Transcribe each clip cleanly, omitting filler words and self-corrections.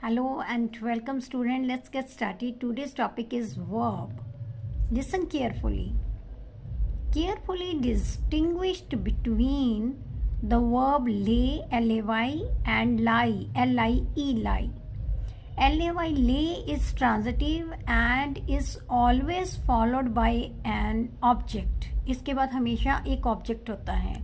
Hello and welcome student. Let's get started. Today's topic is verb. Listen carefully. Carefully distinguished between the verb lay, L-A-Y, and lie, L-I-E, lie. L-A-Y, lay is transitive and is always followed by an object. इसके बाद हमेशा एक object होता है.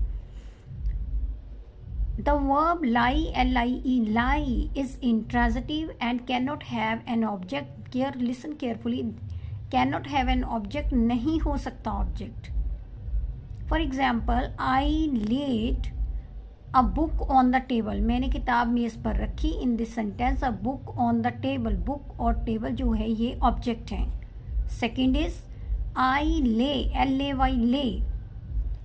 The verb lie, L-I-E, lie is intransitive and cannot have an object. Listen carefully. Cannot have an object, नहीं हो सकता object. For example, I laid a book on the table. मैंने किताब मेज़ पर रखी. In this sentence, a book on the table. Book और table जो है ये object हैं. Second is I lay, L-A-Y, lay.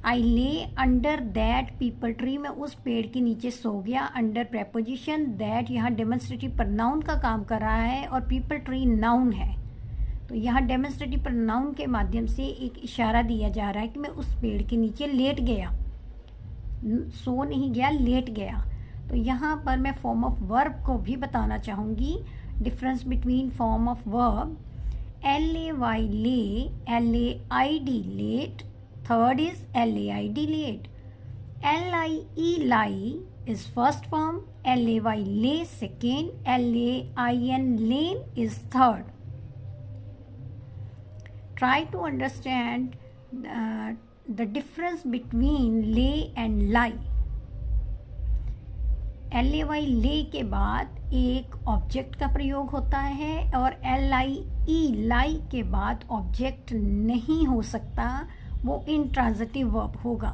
आई ले अंडर दैट पीपल ट्री, में उस पेड़ के नीचे सो गया. अंडर प्रेपोजिशन दैट यहाँ डेमोन्स्ट्रेटिव प्रनाउन का काम कर रहा है और पीपल ट्री नाउन है. तो यहाँ डेमोन्स्ट्रेटिव प्रनाउन के माध्यम से एक इशारा दिया जा रहा है कि मैं उस पेड़ के नीचे लेट गया. सो नहीं गया, लेट गया. तो यहाँ पर मैं फॉर्म ऑफ वर्ब को भी बताना चाहूँगी. Difference between form of verb L-A-Y lay, L-A-I-D laid. Third is L-A-I-D, late. L-I-E, lie is first form. L-A-Y, lay, second. L-A-I-N, lane is third. Try to understand the difference between lay and lie. L-A-Y, lay के बाद एक object का प्रयोग होता है और L-I-E, lie के बाद ऑब्जेक्ट नहीं हो सकता, वो intransitive verb होगा.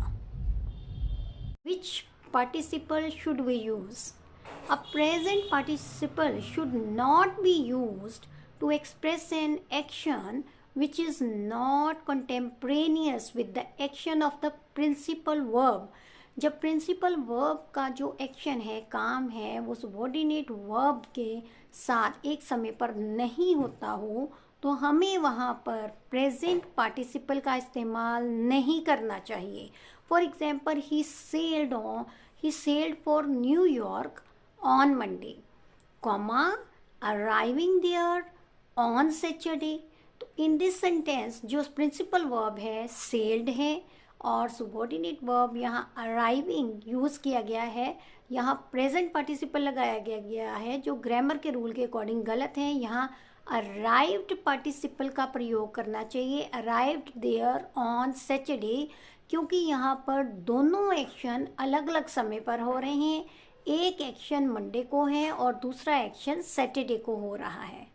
Which participle should we use? A present participle should not be used to express an action which is not contemporaneous with the action of the principal verb. जब principal verb का जो action है, काम है, वो subordinate verb के साथ एक समय पर नहीं होता हो, तो हमें वहाँ पर प्रेजेंट पार्टिसिपल का इस्तेमाल नहीं करना चाहिए. For example, he sailed for New York on Monday, comma arriving there on Saturday. तो इन दिस सेंटेंस जो प्रिंसिपल वर्ब है सेल्ड है और सुबॉर्डिनेट वर्ब यहाँ अराइविंग यूज़ किया गया है. यहाँ प्रेजेंट पार्टिसिपल लगाया गया है जो ग्रामर के रूल के अकॉर्डिंग गलत है. यहाँ अराइव्ड पार्टिसिपल का प्रयोग करना चाहिए, अराइव्ड देयर ऑन सैटरडे, क्योंकि यहाँ पर दोनों एक्शन अलग अलग समय पर हो रहे हैं. एक एक्शन मंडे को है और दूसरा एक्शन सैटरडे को हो रहा है.